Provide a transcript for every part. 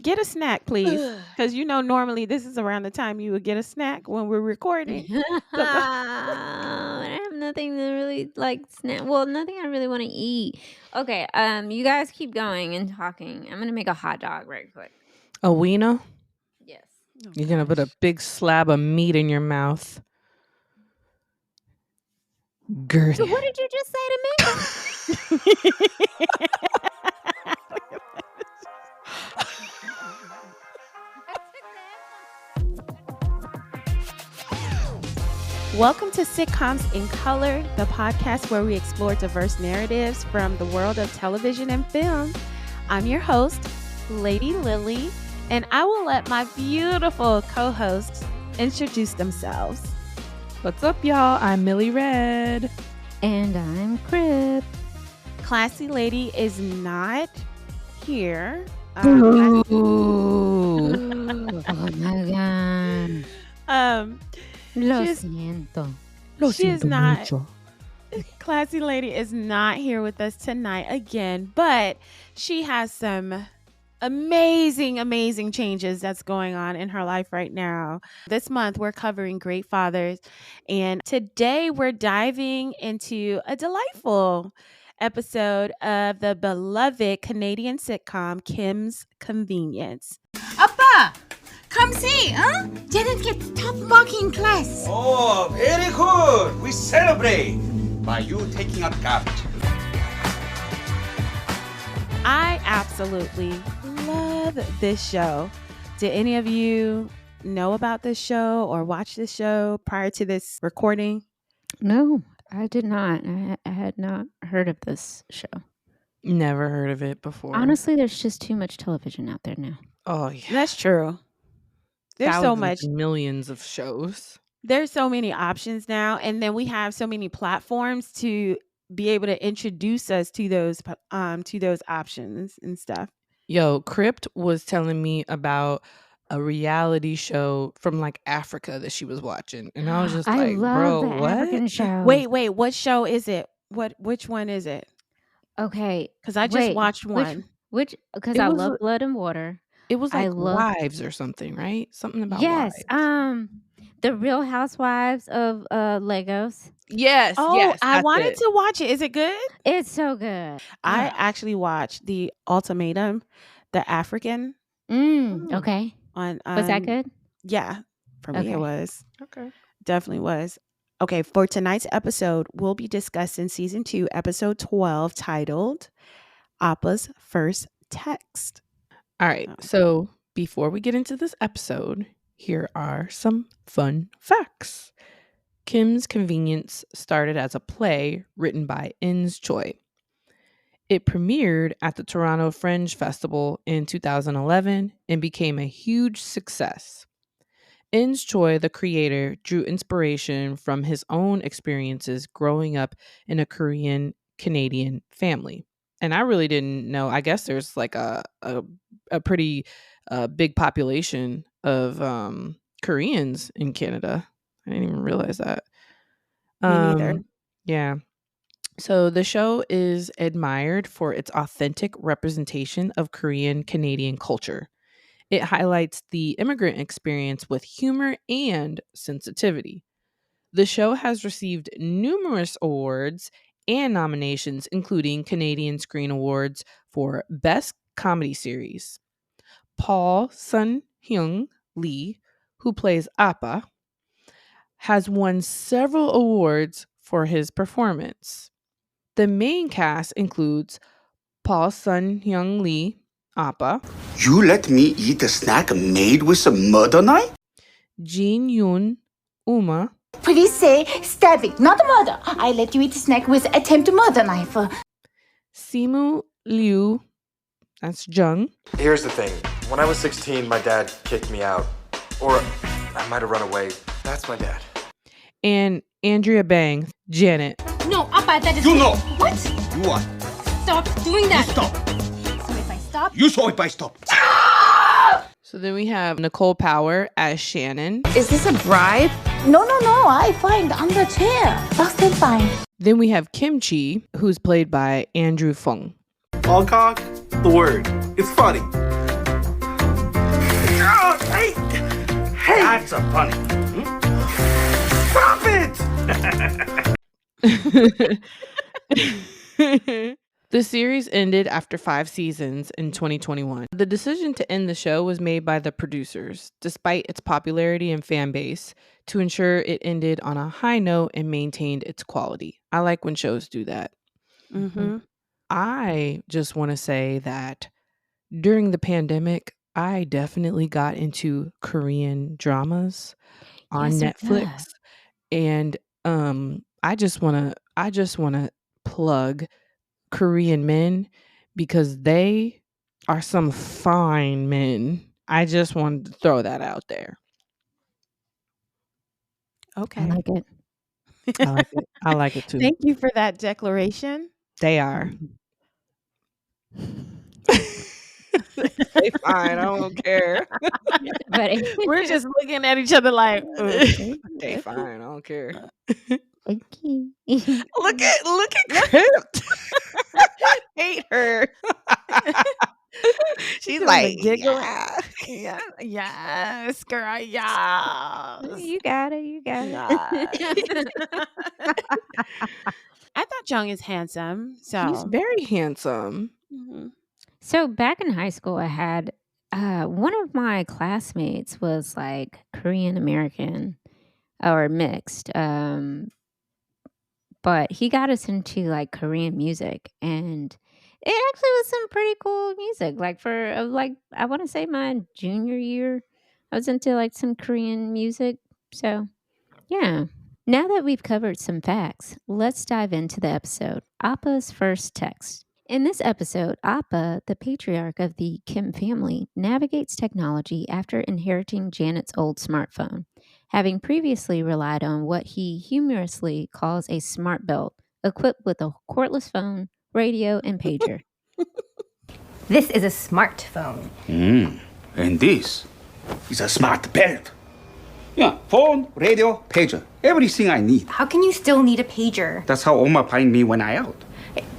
get a snack, please. Because normally this is around the time you would get a snack when we're recording. I have nothing to really snack. Well, nothing I really want to eat. Okay, you guys keep going and talking. I'm gonna make a hot dog right quick. A wiener? Yes. Oh, You're going to put a big slab of meat in your mouth. Girthy. So what did you just say to me? Welcome to Sitcoms in Color, the podcast where we explore diverse narratives from the world of television and film. I'm your host, Lady Lily, and I will let my beautiful co-hosts introduce themselves. What's up, y'all? I'm Millie Red. And I'm Crib. Classy Lady is not here. Oh my God. Lo siento. She is not. Classy Lady is not here with us tonight again, but she has some amazing changes that's going on in her life right now. This month we're covering great fathers, and today we're diving into a delightful episode of the beloved Canadian sitcom Kim's Convenience. Appa, come see, huh? Janet get top mark in class. Oh, very good. We celebrate by you taking out garbage. I absolutely love this show. Did any of you know about this show or watch this show prior to this recording? No, I did not. I had not heard of this show. Never heard of it before. Honestly, there's just too much television out there now. Oh, yeah. That's true. There's so much. Millions of shows. There's so many options now. And then we have so many platforms to be able to introduce us to those options and stuff. Yo, Crypt was telling me about a reality show from Africa that she was watching. And I was just I like, love bro, the what? African show. Wait, what show is it? Which one is it? Okay. Because I just watched one. Because I love Blood and Water. It was Wives or something, right? Something about wives. The Real Housewives of Lagos. Yes. Oh, yes, I wanted to watch it. Is it good? It's so good. I actually watched The Ultimatum, the African. Okay. Was that good? Yeah, for me it was. Okay. Definitely was. Okay, for tonight's episode, we'll be discussing season 2, episode 12, titled Appa's First Text. All right. So before we get into this episode, here are some fun facts. Kim's Convenience started as a play written by Ins Choi. It premiered at the Toronto Fringe Festival in 2011 and became a huge success. Ins Choi, the creator, drew inspiration from his own experiences growing up in a Korean Canadian family. And I really didn't know. I guess there's a pretty big population of Koreans in Canada. I didn't even realize that. Me neither. Yeah. So the show is admired for its authentic representation of Korean Canadian culture. It highlights the immigrant experience with humor and sensitivity. The show has received numerous awards and nominations, including Canadian Screen Awards for Best Comedy Series. Paul Sun-hyung Lee, who plays Appa, has won several awards for his performance. The main cast includes Paul Sun-hyung Lee, Appa. You let me eat a snack made with a murder knife? Jin Yoon Uma. Please say stabbing, not murder. I let you eat a snack with attempt murder knife. Simu Liu. That's Jung. Here's the thing. When I was 16, my dad kicked me out. Or I might have run away. That's my dad. And Andrea Bang, Janet. No, Appa, that is... You know. What? You what? Stop doing that. You stop. So if I stop... You saw if I stop. So then we have Nicole Power as Shannon. Is this a bribe? No, I find on the chair. Lost and fine. Then we have Kimchi, who's played by Andrew Fung. All cock, the word. It's funny. are funny. Stop it! The series ended after 5 seasons in 2021. The decision to end the show was made by the producers, despite its popularity and fan base, to ensure it ended on a high note and maintained its quality. I like when shows do that. Mm-hmm. I just want to say that during the pandemic, I definitely got into Korean dramas on Yes, Netflix. And I just want to plug Korean men because they are some fine men. I just wanted to throw that out there. Okay. I like it. I like it. I like it too. Thank you for that declaration. They are. They fine. I don't care. But We're just looking at each other like, They fine. I don't care. okay. Look at Crypt. Hate her. She's doing like, the giggle. yeah. Yes, girl, yes. You got it. You got it. I thought Jung is handsome. He's So very handsome. Mhm. So back in high school, I had one of my classmates was like Korean American or mixed. But he got us into like Korean music, and it actually was some pretty cool music. Like for like I want to say my junior year, I was into like some Korean music. So yeah. Now that we've covered some facts, let's dive into the episode. Appa's first text. In this episode, Appa, the patriarch of the Kim family, navigates technology after inheriting Janet's old smartphone, having previously relied on what he humorously calls a smart belt, equipped with a cordless phone, radio, and pager. This is a smartphone. And this is a smart belt. Yeah, phone, radio, pager. Everything I need. How can you still need a pager? That's how Oma find me when I out.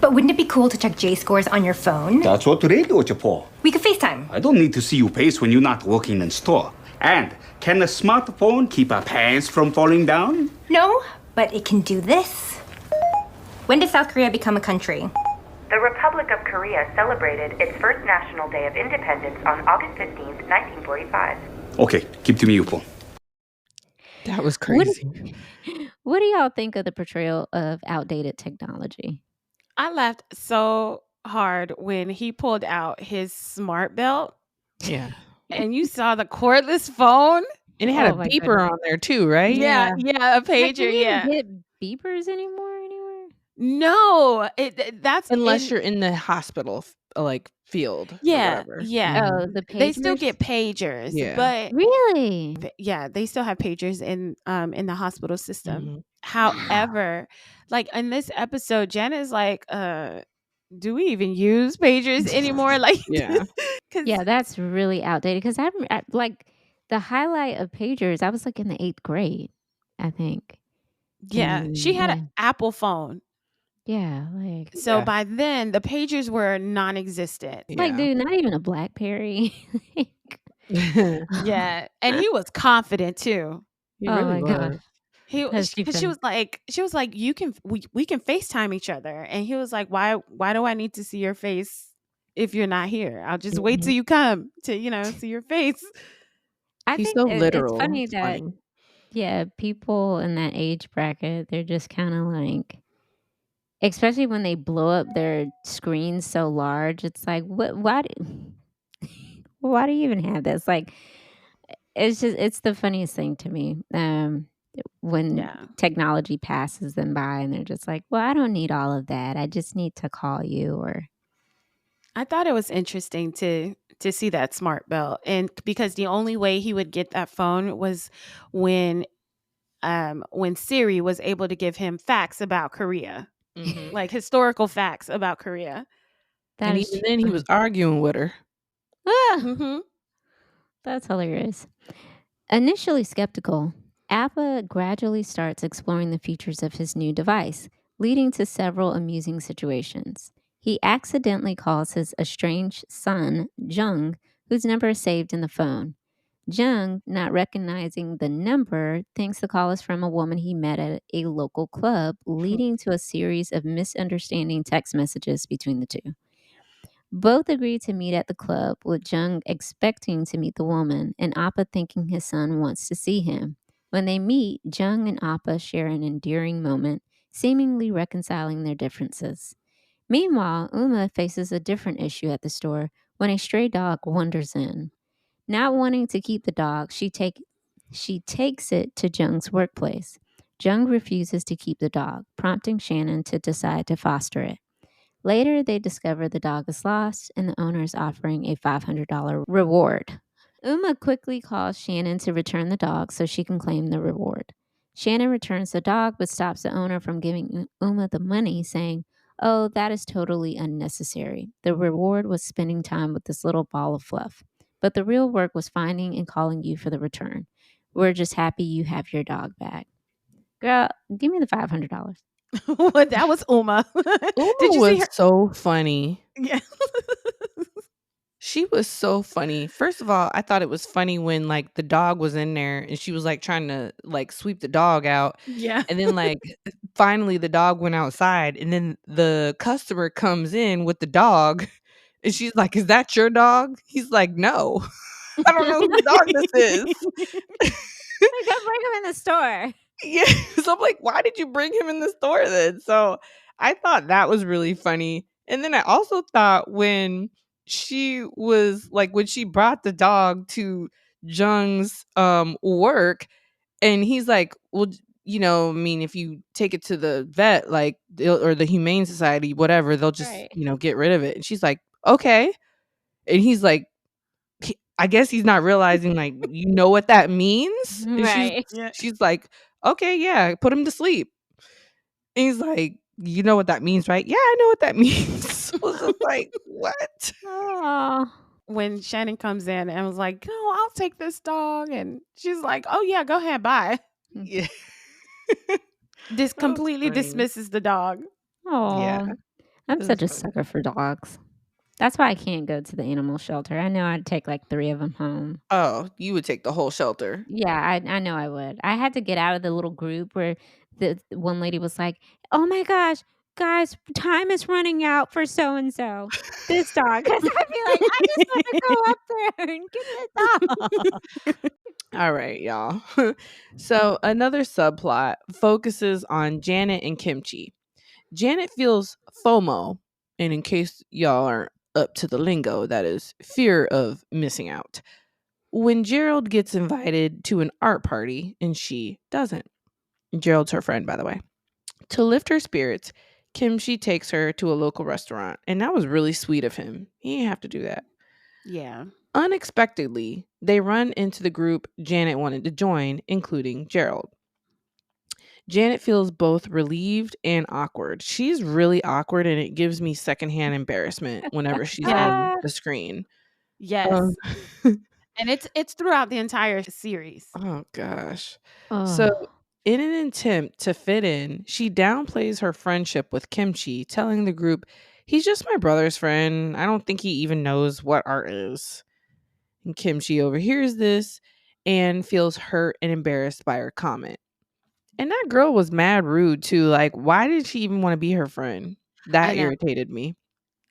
But wouldn't it be cool to check J-scores on your phone? That's what radio is for. We could FaceTime. I don't need to see your face when you're not working in store. And can a smartphone keep our pants from falling down? No, but it can do this. When did South Korea become a country? The Republic of Korea celebrated its first National Day of Independence on August 15th, 1945. Okay, give to me your phone. That was crazy. What do y'all think of the portrayal of outdated technology? I laughed so hard when he pulled out his smart belt Yeah. and you saw the cordless phone. And it had Oh a my beeper goodness. on there too, right? Yeah, a Like, pager. can you Yeah. get beepers anymore anywhere? No, that's Unless you're in the hospital like field. or Yeah, whatever. yeah. Oh, the They still pagers? get pagers, Yeah. but Really? yeah, they still have pagers in the hospital system. Mhm. However, like in this episode, Jen is like, do we even use pagers anymore? Like, Yeah. 'cause- Yeah, that's really outdated because like the highlight of pagers, I was like in the 8th grade, I think. yeah, she had an Apple phone. Yeah, like So Yeah. by then, the pagers were non-existent. like Yeah. dude, not even a BlackBerry. Yeah, and he was confident too. He Oh really my God. was. Has she Because been- she was like, we can FaceTime each other, and he was like, why do I need to see your face if you're not here? I'll just wait till you come to see your face. I He's think so it's literal. funny It's that funny. yeah, people in that age bracket, they're just kind of like, especially when they blow up their screens so large, it's like, why do you even have this? Like, it's the funniest thing to me. When Yeah. technology passes them by and they're just like, well, I don't need all of that. I just need to call you or I thought it was interesting to see that smart belt, and because the only way he would get that phone was when Siri was able to give him facts about Korea, Mhm. like historical facts about Korea. that And is even then, he was arguing with her. Ah! Mm-hmm. That's hilarious. Initially skeptical, Appa gradually starts exploring the features of his new device, leading to several amusing situations. He accidentally calls his estranged son, Jung, whose number is saved in the phone. Jung, not recognizing the number, thinks the call is from a woman he met at a local club, leading to a series of misunderstanding text messages between the two. Both agree to meet at the club, with Jung expecting to meet the woman and Appa thinking his son wants to see him. When they meet, Jung and Appa share an endearing moment, seemingly reconciling their differences. Meanwhile, Uma faces a different issue at the store when a stray dog wanders in. Not wanting to keep the dog, she takes it to Jung's workplace. Jung refuses to keep the dog, prompting Shannon to decide to foster it. Later, they discover the dog is lost and the owner is offering a $500 reward. Uma quickly calls Shannon to return the dog so she can claim the reward. Shannon returns the dog but stops the owner from giving Uma the money, saying, "Oh, that is totally unnecessary. The reward was spending time with this little ball of fluff. But the real work was finding and calling you for the return. We're just happy you have your dog back." Girl, give me the $500. That was Uma. Uma Did you was see her? so funny. Yeah. She was so funny. First of all, I thought it was funny when like the dog was in there and she was like trying to like sweep the dog out. Yeah. And then like finally the dog went outside and then the customer comes in with the dog and she's like, "Is that your dog?" He's like, "No." I don't know whose dog this is. Like, don't bring him in the store. Yeah. So I'm like, why did you bring him in the store then? So I thought that was really funny. And then I also thought when she was like, when she brought the dog to Jung's work, and he's like, "Well, I mean, if you take it to the vet, like, or the Humane Society, whatever, they'll just, Right. get rid of it." And she's like, "Okay." And he's like, I guess he's not realizing, like, you know what that means? And Right. she's like, "Okay, yeah, put him to sleep." And he's like, "You know what that means, right?" "Yeah, I know what that means." I was just like, "What?" Oh. When Shannon comes in and was like, "No, I'll take this dog," and she's like, "Oh yeah, go ahead, bye." Yeah. This That was completely funny. dismisses the dog. Yeah. Oh. I'm It such a was funny. sucker for dogs. That's why I can't go to the animal shelter. I know I'd take like 3 of them home. Oh, you would take the whole shelter. Yeah, I know I would. I had to get out of the little group where the one lady was like, "Oh my gosh, guys, time is running out for so and so. This dog." Because I'd be like, I just want to go up there and get the dog. All right, y'all. So another subplot focuses on Janet and Kimchi. Janet feels FOMO, and in case y'all aren't up to the lingo, that is fear of missing out, when Gerald gets invited to an art party and she doesn't. Gerald's her friend, by the way. To lift her spirits, Kimchi takes her to a local restaurant, and that was really sweet of him. He didn't have to do that. Yeah. Unexpectedly, they run into the group Janet wanted to join, including Gerald. Janet feels both relieved and awkward. She's really awkward, and it gives me secondhand embarrassment whenever she's on the screen. Yes. And it's throughout the entire series. Oh gosh. Oh. So in an attempt to fit in, she downplays her friendship with Kimchi, telling the group, "He's just my brother's friend. I don't think he even knows what art is." And Kimchi overhears this and feels hurt and embarrassed by her comment. And that girl was mad rude too. Like, why did she even want to be her friend? That irritated me.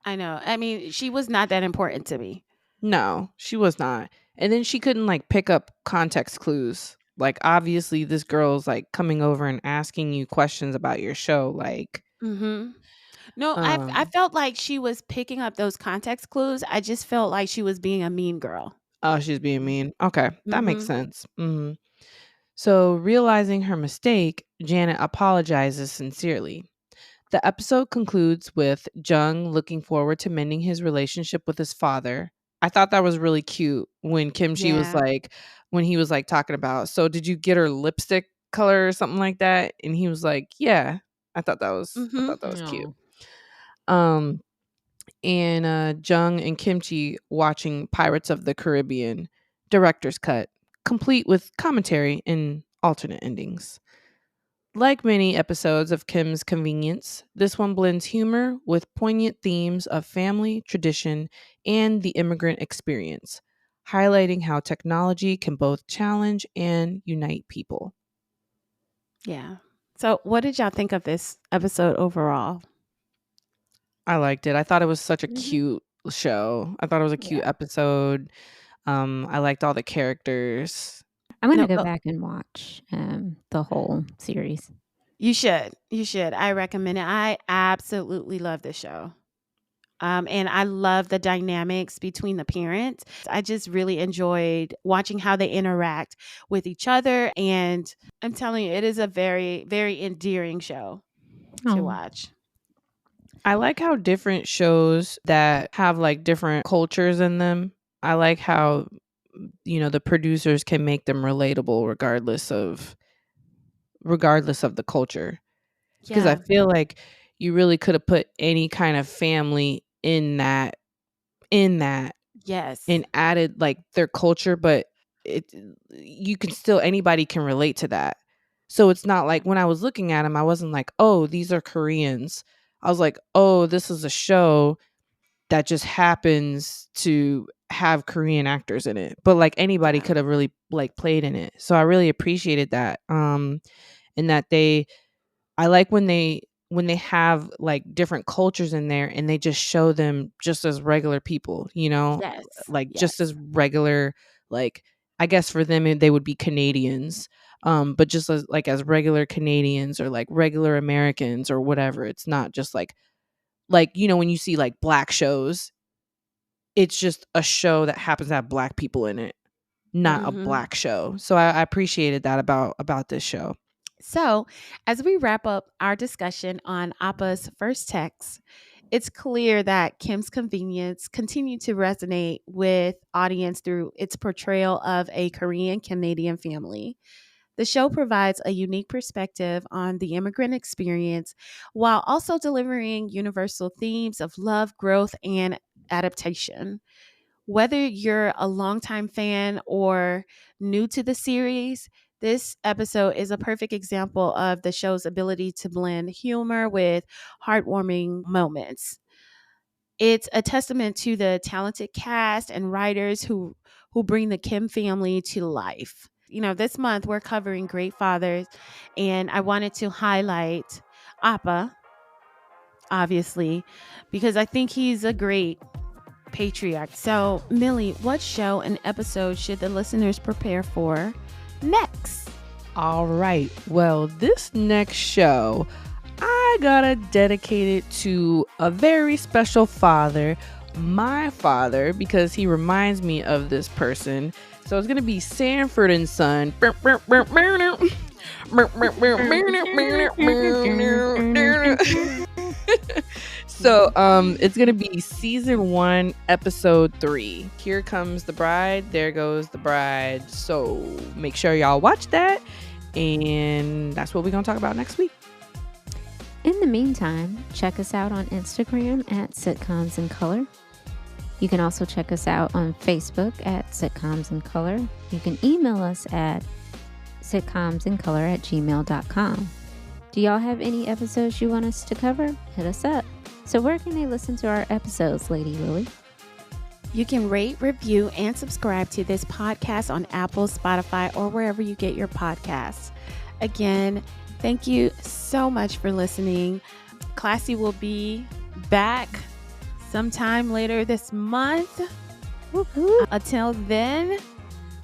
I know. I mean, she was not that important to me. No, she was not. And then she couldn't like pick up context clues. Like, obviously this girl's like coming over and asking you questions about your show. Like, No, I felt like she was picking up those context clues. I just felt like she was being a mean girl. oh, she's being mean. Okay, that makes sense. So, realizing her mistake, Janet apologizes sincerely. The episode concludes with Jung looking forward to mending his relationship with his father. I thought that was really cute when Kimchi was like, when he was like talking about, "So did you get her lipstick color or something like that?" And he was like, "Yeah." I thought that was cute. And Jung and Kimchi watching Pirates of the Caribbean director's cut, complete with commentary and alternate endings. Like many episodes of Kim's Convenience, this one blends humor with poignant themes of family, tradition, and the immigrant experience. highlighting how technology can both challenge and unite people. Yeah. So what did y'all think of this episode overall? I liked it. I thought it was such a cute show. I thought it was a cute episode. I liked all the characters. I'm going to go back and watch the whole series. You should. You should. I recommend it. I absolutely love this show. And I love the dynamics between the parents. I just really enjoyed watching how they interact with each other. And I'm telling you, it is a very, very endearing show to watch. I like how different shows that have like different cultures in them, I like how, the producers can make them relatable regardless of the culture. Because I feel like you really could have put any kind of family in that Yes. and added like their culture, but anybody can relate to that. So it's not like when I was looking at them, I wasn't like, oh, these are Koreans. I was like, oh, this is a show that just happens to have Korean actors in it, but like anybody could have really like played in it. So I really appreciated that. And that I like when they have like different cultures in there and they just show them just as regular people, just as regular, like, I guess for them they would be Canadians, but just as regular Canadians or like regular Americans or whatever. It's not just like when you see like black shows, it's just a show that happens to have black people in it, not a black show. So I appreciated that about this show. So, as we wrap up our discussion on Appa's first text, it's clear that Kim's Convenience continued to resonate with audience through its portrayal of a Korean Canadian family. The show provides a unique perspective on the immigrant experience while also delivering universal themes of love, growth, and adaptation. Whether you're a longtime fan or new to the series, this episode is a perfect example of the show's ability to blend humor with heartwarming moments. It's a testament to the talented cast and writers who bring the Kim family to life. This month we're covering great fathers, and I wanted to highlight Appa, obviously, because I think he's a great patriarch. So, Millie, what show and episode should the listeners prepare for next? All right. Well, this next show, I gotta dedicate it to a very special father, my father, because he reminds me of this person. So it's gonna be Sanford and Son. So it's gonna be season 1, episode 3. Here comes the bride, there goes the bride. So make sure y'all watch that, and that's what we're gonna talk about next week. In the meantime, check us out on Instagram at Sitcoms in Color. You can also check us out on Facebook at Sitcoms in Color. You can email us at sitcomsincolor@gmail.com. Do y'all have any episodes you want us to cover? Hit us up. So where can they listen to our episodes, Lady Lily? You can rate, review, and subscribe to this podcast on Apple, Spotify, or wherever you get your podcasts. Again, thank you so much for listening. Classy will be back sometime later this month. Woo-hoo. Until then,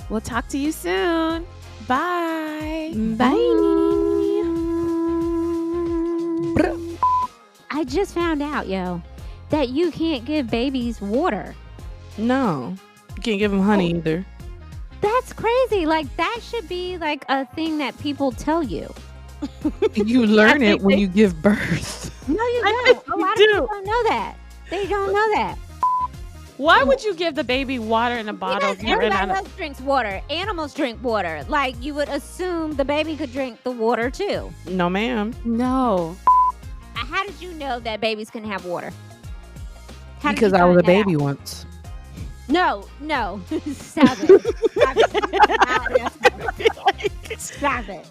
we'll talk to you soon. Bye. Bye. I just found out, that you can't give babies water. No, you can't give them honey either. That's crazy. Like, that should be like a thing that people tell you. You learn it when you give birth. No, you don't. A lot of people don't know that. They don't know that. Why would you give the baby water in a bottle? Because everybody else drinks water. Animals drink water. Like, you would assume the baby could drink the water too. No, ma'am. No. How did you know that babies can have water? Because I was a baby once. No. Stop it. Stop it. Stop it.